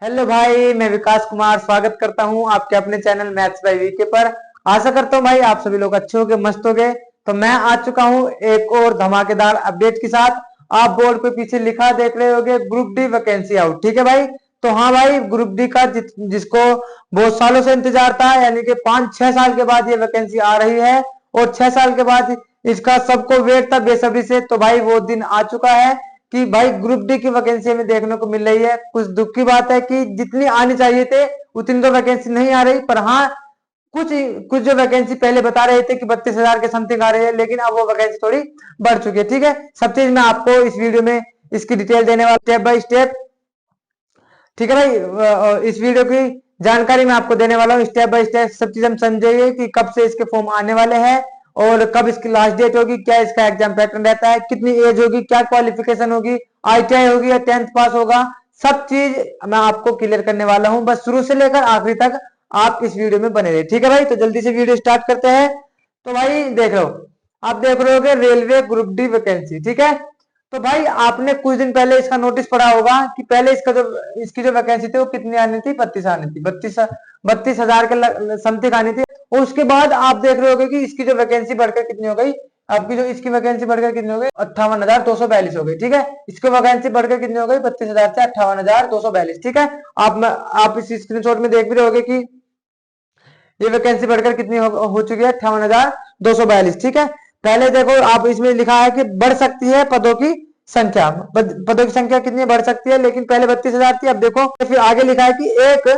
Hello भाई, मैं विकास कुमार स्वागत करता हूं आपके अपने चैनल मैथ्स बाय वीके पर। आशा करता हूं भाई आप सभी लोग अच्छे होंगे, मस्त होंगे। तो मैं आ चुका हूं एक और धमाकेदार अपडेट के साथ। आप बोर्ड पे पीछे लिखा देख रहे होंगे, ग्रुप डी वैकेंसी आउट। ठीक है भाई, तो हाँ भाई, ग्रुप डी का जिसको बहुत सालों से इंतजार था, यानी कि 5-6 साल के बाद ये वैकेंसी आ रही है और 6 साल के बाद इसका सबको वेट था बेसब्री से। तो भाई वो दिन आ चुका है कि भाई ग्रुप डी की वैकेंसी हमें देखने को मिल रही है। कुछ दुख की बात है कि जितनी आनी चाहिए थे उतनी तो वैकेंसी नहीं आ रही, पर हाँ कुछ कुछ जो वैकेंसी पहले बता रहे थे कि 32,000 के समथिंग आ रही है, लेकिन अब वो वैकेंसी थोड़ी बढ़ चुकी है। ठीक है, सब चीज मैं आपको इस वीडियो में इसकी डिटेल देने वाला, स्टेप बाय स्टेप। ठीक है भाई, इस वीडियो की जानकारी मैं आपको देने वाला हूँ स्टेप बाय स्टेप। सब चीज हम समझेंगे कि कब से इसके फॉर्म आने वाले हैं और कब इसकी लास्ट डेट होगी, क्या इसका एग्जाम पैटर्न रहता है, कितनी एज होगी, क्या क्वालिफिकेशन होगी, आईटीआई होगी या 10th पास होगा। सब चीज मैं आपको क्लियर करने वाला हूं, बस शुरू से लेकर आखिरी तक आप इस वीडियो में बने रहे। ठीक है भाई, तो जल्दी से वीडियो स्टार्ट करते हैं। तो भाई देख लो, आप देख रहे हो रेलवे ग्रुप डी वैकेंसी। ठीक है, तो भाई आपने कुछ दिन पहले इसका नोटिस पढ़ा होगा कि पहले इसकी जो वैकेंसी थी वो कितनी आनी थी, 32 आनी थी, 32,000 के समथिंग आनी थी। और उसके बाद आप देख रहे होगे कि इसकी जो वैकेंसी बढ़कर कितनी हो गई, आपकी जो इसकी वैकेंसी बढ़कर कितनी हो गई, 58,242 हो गई। ठीक है, इसकी वैकेंसी बढ़कर कितनी हो गई, 32,000 से 58,242। ठीक है, आप इस स्क्रीनशॉट में देख भी रहोगे कि ये वैकेंसी बढ़कर कितनी हो चुकी है, 58,242। ठीक है, पहले देखो आप इसमें लिखा है कि बढ़ सकती है पदों की संख्या, पदों की संख्या कितनी बढ़ सकती है, लेकिन पहले 32,000 थी। अब देखो फिर आगे लिखा है कि 1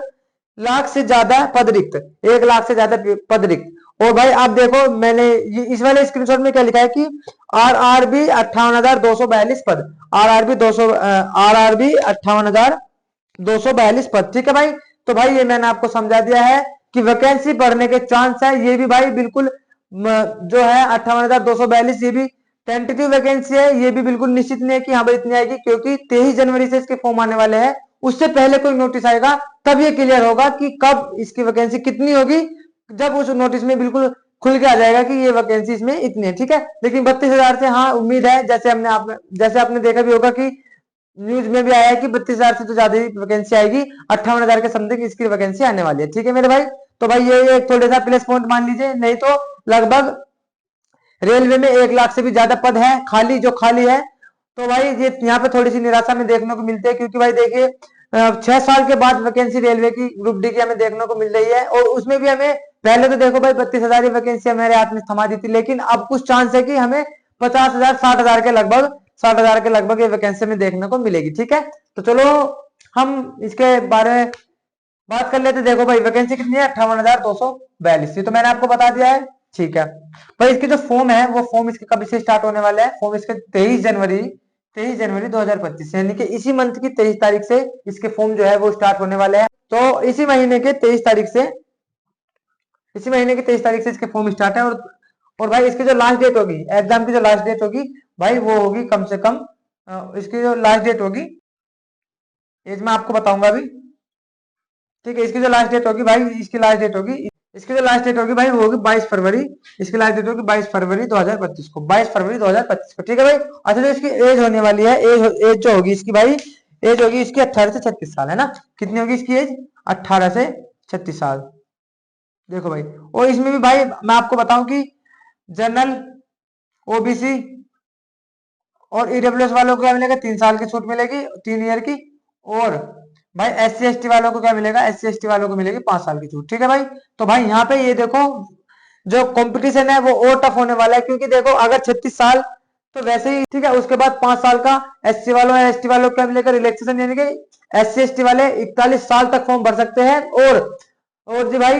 लाख से ज्यादा पद रिक्त, 1 लाख से ज्यादा पद रिक्त। और भाई आप देखो, मैंने इस वाले स्क्रीनशॉट में क्या लिखा है कि आरआरबी 58,242 पद, आरआरबी 58,242 पद। ठीक है भाई, तो भाई ये मैंने आपको समझा दिया है कि वैकेंसी बढ़ने के चांस है। ये भी भाई बिल्कुल जो है 58,242, ये भी टेंटेटिव वैकेंसी है, ये भी बिल्कुल निश्चित नहीं है कि हाँ भाई इतनी आएगी, क्योंकि 23 जनवरी से इसके फॉर्म आने वाले हैं। उससे पहले कोई नोटिस आएगा तब ये क्लियर होगा कि कब इसकी वैकेंसी कितनी होगी। जब उस नोटिस में बिल्कुल खुल के आ जाएगा कि ये वैकेंसी इसमें इतनी है। ठीक है, लेकिन 32,000 से हाँ उम्मीद है, जैसे आपने देखा भी होगा कि न्यूज में भी आया है कि 32,000 से तो ज्यादा ही वैकेंसी आएगी, 58,000 के समथिंग इसकी वैकेंसी आने वाली है। ठीक है मेरे भाई, तो भाई ये एक थोड़ा सा प्लस पॉइंट मान लीजिए। नहीं तो लगभग रेलवे में 1 लाख से भी ज्यादा पद है खाली, जो खाली है। तो भाई ये यहाँ पे थोड़ी सी निराशा में देखने को मिलती है, क्योंकि भाई देखिए 6 साल के बाद वैकेंसी रेलवे की ग्रुप डी की हमें देखने को मिल रही है। और उसमें भी हमें पहले तो देखो भाई 32,000 की वैकेंसी हमारे हाथ में थमा दी थी, लेकिन अब कुछ चांस है कि हमें 50,000 60,000 के लगभग ये वैकेंसी में देखने को मिलेगी। ठीक है, तो चलो हम इसके बारे में बात कर लेते। देखो भाई वैकेंसी कितनी है, 58,242, ये तो मैंने आपको बता दिया है। ठीक है भाई, इसके जो फॉर्म है वो फॉर्म इसके कब से स्टार्ट होने वाले हैं, फॉर्म इसके 23 जनवरी 2025, यानी कि इसी मंथ की 23 तारीख से इसके फॉर्म जो है वो स्टार्ट होने वाले हैं। तो इसी महीने की 23 तारीख से इसके फॉर्म स्टार्ट है। और भाई इसकी जो लास्ट डेट होगी, एग्जाम की जो लास्ट डेट होगी भाई, वो होगी कम से कम इसकी जो लास्ट डेट होगी, एज मैं आपको बताऊंगा अभी। ठीक है, इसकी जो लास्ट डेट होगी भाई, इसकी जो लास्ट डेट होगी भाई वो होगी 22 फरवरी। इसकी लास्ट डेट होगी 22 फरवरी 2025 को, 22 फरवरी 2025 को। ठीक है भाई, अच्छा जो इसकी एज होने वाली है, एज जो होगी इसकी भाई, एज होगी इसकी 18 से 36 साल, है ना। कितनी होगी इसकी एज, 18 से 36 साल। देखो भाई, और इसमें भी भाई मैं आपको बताऊं कि जनरल, ओबीसी और ईडब्ल्यूएस वालों को क्या मिलेगा, 3 साल की छूट मिलेगी, 3 ईयर की। और भाई एससी एसटी वालों को क्या मिलेगा, एससी एसटी वालों को मिलेगी 5 साल की छूट। ठीक है भाई, तो भाई यहाँ पे ये देखो जो कंपटीशन है वो और टफ होने वाला है, क्योंकि देखो अगर 36 साल तो वैसे ही ठीक है, उसके बाद 5 साल का एससी वालों या एसटी वालों को क्या मिलेगा, रिलैक्सेशन, यानी कि एससी एसटी वाले 41 साल तक फॉर्म भर सकते हैं। और जी भाई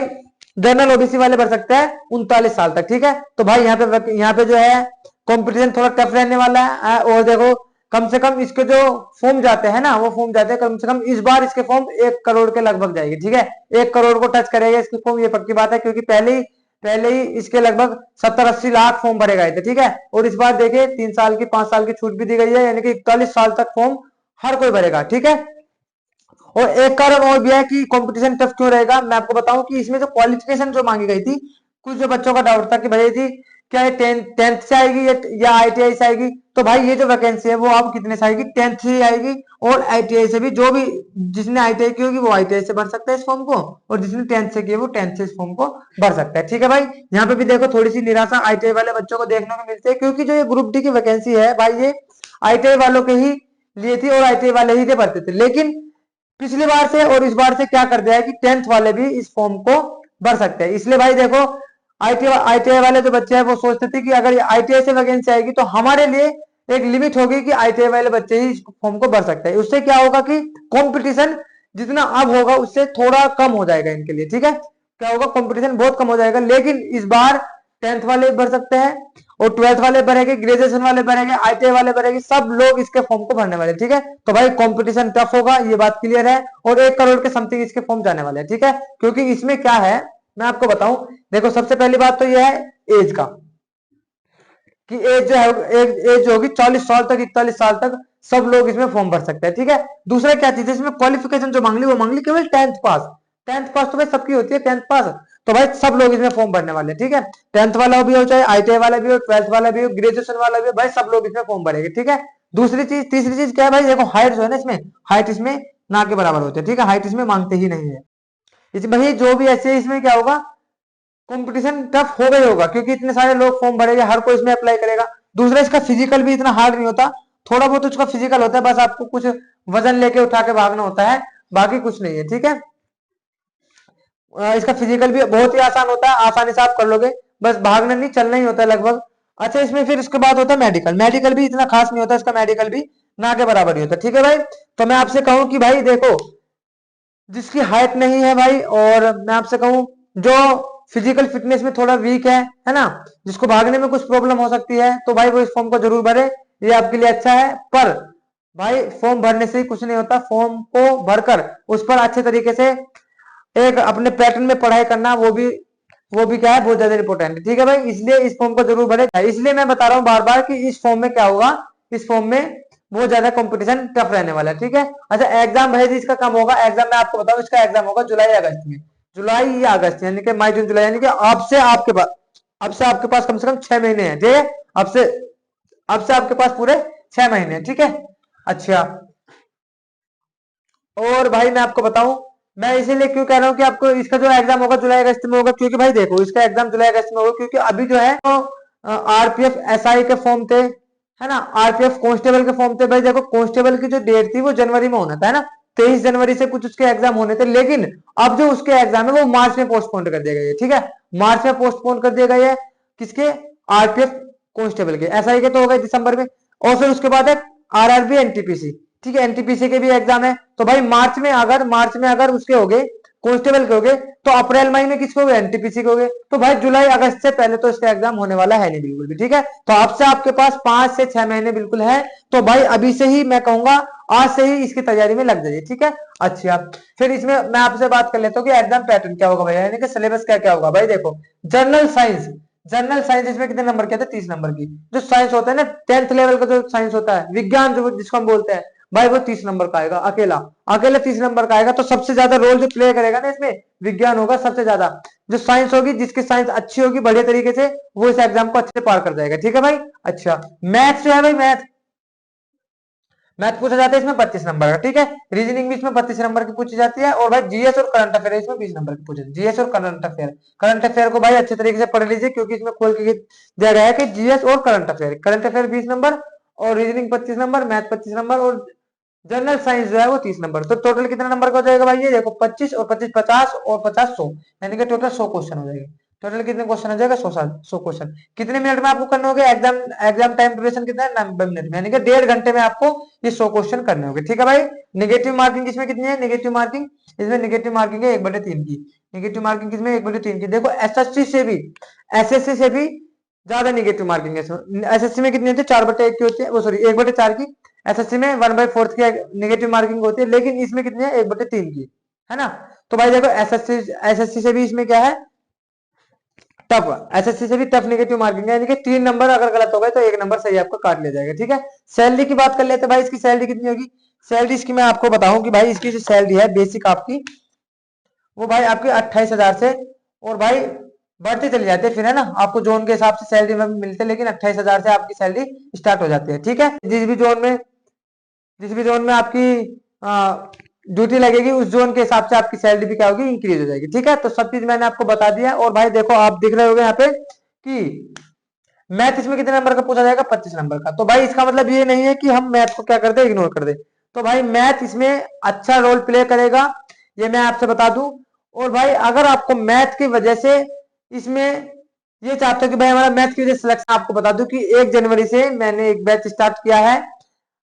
जनरल ओबीसी वाले भर सकते हैं 39 साल तक। ठीक है, तो भाई यहाँ पे जो है कंपटीशन थोड़ा टफ रहने वाला है। और देखो कम से कम इसके जो फॉर्म जाते हैं ना, वो फॉर्म जाते हैं कम से कम इस बार इसके फॉर्म 1 करोड़ के लगभग जाएगी। ठीक है, 1 करोड़ को टच करेगा इसके फॉर्म, ये पक्की बात है, क्योंकि पहले ही इसके लगभग 70-80 लाख फॉर्म भरे गए थे। ठीक है, और इस बार देखिए 3 साल की 5 साल की छूट भी दी गई है, यानी कि 41 साल तक फॉर्म हर कोई भरेगा। ठीक है, और एक कारण और भी है कि कंपटीशन टफ क्यों रहेगा, मैं आपको बताऊं कि इसमें जो क्वालिफिकेशन जो मांगी गई थी, कुछ जो बच्चों का डाउट था कि भाई जी क्या ये टेंथ से आएगी या ITI से आएगी? तो भाई ये जो वैकेंसी है वो आप कितने से आएगी, 10th से आएगी। और ITI से भी, जो भी जिसने ITI की होगी वो ITI से भर सकता है इस फॉर्म को, और जिसने 10th से की है वो 10th से इस फॉर्म को भर सकता है। ठीक है भाई, यहाँ पे भी देखो थोड़ी सी निराशा ITI वाले बच्चों को देखने को मिलती है, क्योंकि जो ये ग्रुप डी की वैकेंसी है भाई ये ITI वालों के ही लिए थी और ITI वाले ही भरते थे। लेकिन पिछली बार से और इस बार से क्या कर दिया है कि 10th वाले भी इस फॉर्म को भर सकते हैं। इसलिए भाई देखो ITI वाले जो बच्चे हैं वो सोचते थे कि अगर ITI से वैकेंसी आएगी तो हमारे लिए एक लिमिट होगी कि ITI वाले बच्चे ही इस फॉर्म को भर सकते हैं। उससे क्या होगा कि कंपटीशन जितना अब होगा उससे थोड़ा कम हो जाएगा इनके लिए। ठीक है, क्या होगा, कंपटीशन बहुत कम हो जाएगा। लेकिन इस बार 10th वाले भर सकते हैं और 12th वाले भरेंगे, ग्रेजुएशन वाले भरेंगे, ITI वाले भरेंगे, सब लोग इसके फॉर्म को भरने वाले। ठीक है, तो भाई कंपटीशन टफ होगा, ये बात क्लियर है। और 1 करोड़ के समथिंग इसके फॉर्म जाने वाले हैं। ठीक है, क्योंकि इसमें क्या है मैं आपको बताऊं, देखो सबसे पहली बात तो यह है एज का, कि एज जो है एज होगी 40 साल तक, 41 साल तक सब लोग इसमें फॉर्म भर सकते हैं। ठीक है, दूसरा क्या चीज है इसमें, क्वालिफिकेशन जो मांग ली वो मांग ली केवल 10th पास। 10th पास तो भाई सबकी होती है 10th पास, तो भाई सब लोग इसमें फॉर्म भरने वाले हैं। ठीक है, 10th वाला भी हो, चाहे ITI वाला भी हो, 12th वाला भी हो, ग्रेजुएशन वाला भी हो, भाई सब लोग इसमें फॉर्म भरेंगे। ठीक है, दूसरी चीज, तीसरी चीज क्या है भाई, देखो हाइट जो है ना इसमें, हाइट इसमें ना के बराबर होती है। ठीक है, हाइट इसमें मांगते ही नहीं है। इसमें जो भी ऐसे इसमें क्या होगा, कंपटीशन टफ हो गई होगा, क्योंकि इतने सारे लोग फॉर्म भरेंगे, हर कोई इसमें अप्लाई करेगा। दूसरा इसका फिजिकल भी इतना हार्ड नहीं होता, थोड़ा बहुत उसका फिजिकल होता है, बस आपको कुछ वजन लेके उठा के भागना होता है, बाकी कुछ नहीं है। ठीक है, इसका फिजिकल भी बहुत ही आसान होता है, आसानी से आप कर लोगे, बस भागना नहीं चलना ही होता है लगभग। अच्छा, इसमें फिर उसके बाद होता है मेडिकल। मेडिकल भी इतना खास नहीं होता, इसका मेडिकल भी ना के बराबर ही होता है। ठीक है भाई, तो मैं आपसे कहूं कि भाई देखो, जिसकी हाइट नहीं है भाई, और मैं आपसे कहूं जो फिजिकल फिटनेस में थोड़ा वीक है ना, जिसको भागने में कुछ प्रॉब्लम हो सकती है, तो भाई वो इस फॉर्म को जरूर भरे, ये आपके लिए अच्छा है। पर भाई फॉर्म भरने से ही कुछ नहीं होता, फॉर्म को भरकर उस पर अच्छे तरीके से एक अपने पैटर्न में पढ़ाई करना, वो भी क्या है, बहुत ज्यादा इंपॉर्टेंट है। ठीक है भाई, इसलिए इस फॉर्म को जरूर भरे। इसलिए मैं बता रहा हूँ बार बार कि इस फॉर्म में क्या होगा, इस फॉर्म में बहुत ज्यादा कंपटीशन टफ रहने वाला है। ठीक है, अच्छा एग्जाम है इसका कम होगा, एग्जाम मैं आपको बताऊं, इसका एग्जाम होगा जुलाई अगस्त में, जुलाई या अगस्त, यानी कि मई जून जुलाई, यानी कि अब से आपके पास कम से कम 6 महीने हैं। ठीक है, अब से आपके पास पूरे 6 महीने हैं। ठीक है, अच्छा, और भाई मैं आपको बताऊं, मैं इसीलिए क्यों कह रहा हूँ कि आपको इसका जो एग्जाम होगा जुलाई अगस्त में होगा, क्योंकि भाई देखो इसका एग्जाम जुलाई अगस्त में होगा, क्योंकि अभी जो है तो RPF SI के फॉर्म थे, है ना, RPF कांस्टेबल के फॉर्म थे। भाई देखो कांस्टेबल की जो डेट थी वो जनवरी में होना था, है ना, 23 जनवरी से कुछ उसके एग्जाम होने थे, लेकिन अब जो उसके एग्जाम है वो मार्च में पोस्टपोन कर दिया गया है। ठीक है, मार्च में पोस्टपोन कर दिया गया है, किसके, RPF कांस्टेबल के। SI के तो हो गए दिसंबर में, और फिर उसके बाद है RRB NTPC। ठीक है, NTPC के भी एग्जाम है, तो भाई मार्च में अगर उसके हो गए, कांस्टेबल के हो गए, तो अप्रैल मई में किसके हो गए, NTPC के हो गए, तो भाई जुलाई अगस्त से पहले तो इसका एग्जाम होने वाला है नहीं बिल्कुल भी। ठीक है, तो अब से आपके पास 5 से 6 महीने बिल्कुल है, तो भाई अभी से ही मैं कहूंगा, आज से ही इसकी तैयारी में लग जाइए। ठीक है, अच्छा, फिर इसमें मैं आपसे बात कर लेता हूँ कि एग्जाम पैटर्न क्या होगा भैया, यानी कि सिलेबस क्या क्या होगा। भाई देखो, जनरल साइंस इसमें कितने नंबर के आते हैं, 30 नंबर की। जो साइंस होता है ना 10th लेवल का जो साइंस होता है, विज्ञान जो जिसको हम बोलते हैं, भाई वो 30 नंबर का आएगा, अकेला 30 नंबर का आएगा। तो सबसे ज्यादा रोल जो प्ले करेगा ना इसमें, विज्ञान होगा सबसे ज्यादा। जो साइंस होगी, जिसकी साइंस अच्छी होगी बढ़िया तरीके से, वो इस एग्जाम को अच्छे से पार कर जाएगा। ठीक है भाई, अच्छा, मैथ्स जो है भाई, मैथ पूछा जाता है इसमें 25 नंबर का। ठीक है, रीजनिंग भी इसमें 32 नंबर की पूछी जाती है, और भाई GS और करंट अफेयर इसमें 20 नंबर की पूछे, GS और करंट अफेयर को भाई अच्छे तरीके से पढ़ लीजिए, क्योंकि इसमें खोल के दिया गया है कि GS और करंट अफेयर 20 नंबर, और रीजनिंग 25 नंबर, मैथ 25 नंबर, और जनरल साइंस जो है वो 30 नंबर। तो टोटल कितना नंबर का हो जाएगा भाई, ये देखो 25 और 25 50 और 50 100, यानी कि टोटल 100 क्वेश्चन हो जाएंगे। टोटल कितने क्वेश्चन हो जाएगा, 100 क्वेश्चन। कितने मिनट में आपको करने होंगे, एग्जाम टाइम ड्यूरेशन कितना है, 90 मिनट में, यानी कि 1.5 घंटे में आपको ये 100 क्वेश्चन करने होंगे। ठीक है भाई, निगेटिव मार्किंग इसमें कितनी है, निगेटिव मार्किंग इसमें निगेटिव मार्किंग है 1/3 की। निगेटिव मार्किंग किसमें, 1/3 की। देखो एसएससी से भी ज्यादा निगेटिव मार्किंग है इसमें। एसएससी में कितनी होती है, 4/1 की होती है, वो सॉरी 1/4 की। एसएससी में 1/4 की निगेटिव मार्किंग होती है, लेकिन इसमें कितनी है, 1/3 की, है ना। तो भाई देखो एसएससी से भी इसमें क्या है, टफ, एसएससी से भी टफ निगेटिव मार्किंग है, यानी कि 3 नंबर अगर गलत हो गए तो 1 नंबर सही आपका काट लिया जाएगा। ठीक है, सैलरी की बात कर लेते हैं भाई, इसकी सैलरी कितनी होगी। सैलरी इसकी मैं आपको बताऊं कि भाई इसकी जो सैलरी है बेसिक आपकी, वो भाई आपकी 28,000 से, और भाई बढ़ते चले जाते हैं फिर, है ना। आपको जोन के हिसाब से सैलरी में मिलते हैं, लेकिन 28,000 से आपकी सैलरी स्टार्ट हो जाती है, ठीक है। जिस भी जोन में आपकी ड्यूटी लगेगी, उस जोन के हिसाब से आपकी सैलरी भी क्या होगी, इंक्रीज हो जाएगी, ठीक है। तो सब चीज मैंने आपको बता दिया। और भाई देखो, आप दिख रहे होगे यहाँ पे कि मैथ इसमें कितने नंबर का पूछा जाएगा, 25 नंबर का। तो भाई इसका मतलब ये नहीं है कि हम मैथ को क्या कर दे, इग्नोर कर दे। तो भाई मैथ इसमें अच्छा रोल प्ले करेगा, ये मैं आपसे बता दूं। और भाई अगर आपको मैथ की वजह से इसमें ये चाहते हो कि भाई हमारा मैथ की वजह से सिलेक्शन, आपको बता दूं कि 1 जनवरी से मैंने एक बैच स्टार्ट किया है।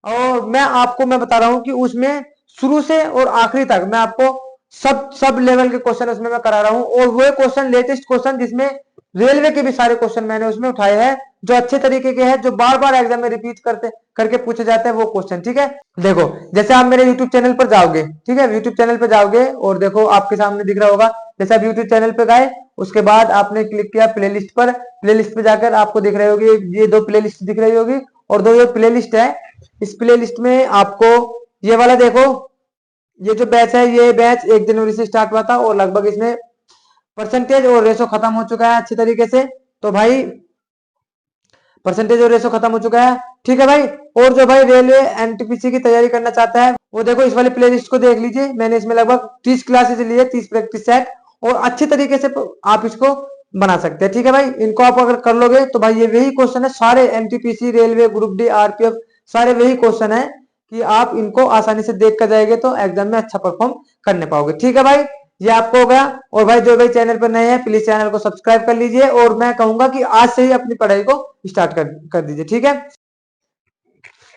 और मैं बता रहा हूं कि उसमें शुरू से और आखिरी तक मैं आपको सब लेवल के क्वेश्चन उसमें मैं करा रहा हूं। और वो क्वेश्चन, लेटेस्ट क्वेश्चन, जिसमें रेलवे के भी सारे क्वेश्चन मैंने उसमें उठाए हैं, जो अच्छे तरीके के हैं, जो बार बार एग्जाम में रिपीट करके पूछे जाते हैं वो क्वेश्चन, ठीक है। देखो, जैसे आप मेरे यूट्यूब चैनल पर जाओगे, ठीक है, यूट्यूब चैनल पर जाओगे और देखो आपके सामने दिख रहा होगा। जैसे आप यूट्यूब चैनल पे गए, उसके बाद आपने क्लिक किया प्लेलिस्ट पर। प्लेलिस्ट पे जाकर आपको दिख रही होगी, ये 2 प्लेलिस्ट दिख रही होगी, और 2 ये प्लेलिस्ट है। इस प्लेलिस्ट में आपको ये वाला देखो, ये जो बैच है, ये बैच 1 जनवरी से स्टार्ट हुआ था, और लगभग इसमें परसेंटेज और रेशो खत्म हो चुका है अच्छे तरीके से। तो भाई परसेंटेज और रेशो खत्म हो चुका है, ठीक है भाई। और जो भाई रेलवे एनटीपीसी की तैयारी करना चाहता है, वो देखो इस वाली प्लेलिस्ट को देख लीजिए। मैंने इसमें लगभग 30 क्लासेस ली है, 30 प्रैक्टिस सेट, और अच्छे तरीके से आप इसको बना सकते हैं, ठीक है भाई। इनको आप अगर कर लोगे तो भाई ये वही क्वेश्चन है सारे, NTPC, railway, group D, RPF, सारे वही क्वेश्चन है कि आप इनको आसानी से देख कर जाएंगे तो एग्जाम में अच्छा परफॉर्म करने पाओगे, ठीक है भाई। ये आपको हो गया। और भाई जो भाई चैनल पर नए हैं, प्लीज चैनल को सब्सक्राइब कर लीजिए, और मैं कहूंगा कि आज से ही अपनी पढ़ाई को स्टार्ट कर दीजिए, ठीक है।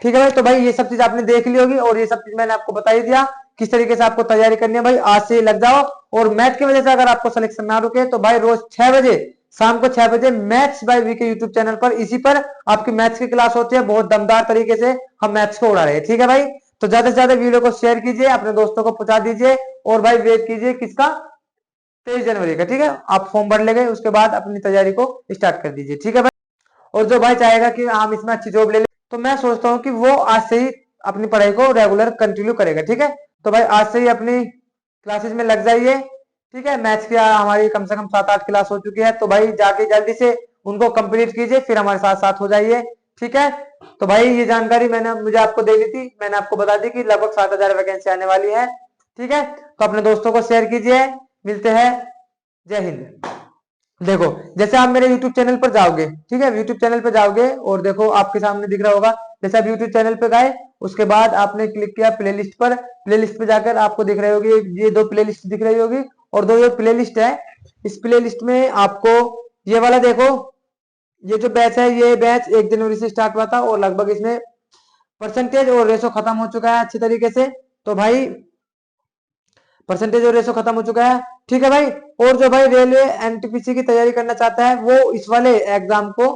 ठीक है भाई, तो भाई ये सब चीज आपने देख ली होगी, और ये सब चीज मैंने आपको बता ही दिया किस तरीके से आपको तैयारी करनी है। भाई आज से ही लग जाओ। और मैथ की वजह से अगर आपको सिलेक्शन ना रुके तो भाई रोज 6 बजे, शाम को 6 बजे मैथ्स बाय वी के यूट्यूब चैनल पर, इसी पर आपकी मैथ्स की क्लास होती है। बहुत दमदार तरीके से हम मैथ्स को उड़ा रहे हैं, ठीक है भाई। तो ज्यादा से ज्यादा वीडियो को शेयर कीजिए, अपने दोस्तों को पहुंचा दीजिए। और भाई वेट कीजिए किसका, 23 जनवरी का, ठीक है। आप फॉर्म भर लेंगे, उसके बाद अपनी तैयारी को स्टार्ट कर दीजिए, ठीक है भाई। और जो भाई चाहेगा कि हम इसमें अच्छी जॉब ले ले, तो मैं सोचता हूँ कि वो आज से ही अपनी पढ़ाई को रेगुलर कंटिन्यू करेगा, ठीक है। तो भाई आज से ही अपनी क्लासेस में लग जाइए, ठीक है। मैथ्स की हमारी कम से कम 7-8 क्लास हो चुकी है, तो भाई जाके जल्दी से उनको कंप्लीट कीजिए, फिर हमारे साथ साथ हो जाइए, ठीक है। तो भाई ये जानकारी मुझे आपको दे दी थी, मैंने आपको बता दी कि लगभग 7,000 वैकेंसी आने वाली है, ठीक है। तो अपने दोस्तों को शेयर कीजिए। मिलते हैं। जय हिंद। देखो, जैसे आप मेरे YouTube चैनल पर जाओगे, ठीक है, YouTube चैनल पर जाओगे और देखो आपके सामने दिख रहा होगा। जैसे आप YouTube चैनल पे गए, उसके बाद आपने क्लिक किया प्लेलिस्ट पर। प्लेलिस्ट पे जाकर आपको दिख रही होगी, ये 2 प्लेलिस्ट दिख रही होगी, और 2 ये प्लेलिस्ट है। इस प्लेलिस्ट में आपको ये वाला देखो, ये जो बैच है, ये बैच 1 जनवरी से स्टार्ट हुआ था, और लगभग इसमें परसेंटेज और रेशो खत्म हो चुका है अच्छे तरीके से। तो भाई परसेंटेज और रेशो खत्म हो चुका है, ठीक है भाई। और जो भाई रेलवे एनटीपीसी की तैयारी करना चाहता है, वो इस वाले एग्जाम को,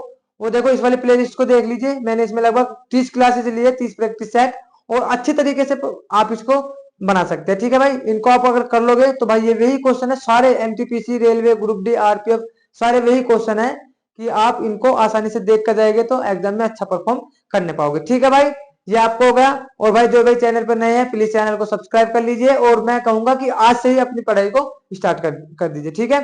वो देखो इस वाले प्लेलिस्ट को देख लीजिए। मैंने इसमें लगभग 30 क्लासेस ली है, 30 प्रैक्टिस सेट, और अच्छे तरीके से आप इसको बना सकते हैं, ठीक है भाई। इनको आप अगर कर लोगे तो भाई ये वही क्वेश्चन है सारे, NTPC, railway, group D, RPF, सारे वही क्वेश्चन है कि आप इनको आसानी से देख कर जाएंगे तो एग्जाम में अच्छा परफॉर्म करने पाओगे, ठीक है भाई। ये आपको हो गया। और भाई जो भाई चैनल पर नए हैं, प्लीज चैनल को सब्सक्राइब कर लीजिए, और मैं कहूंगा कि आज से ही अपनी पढ़ाई को स्टार्ट कर दीजिए, ठीक है।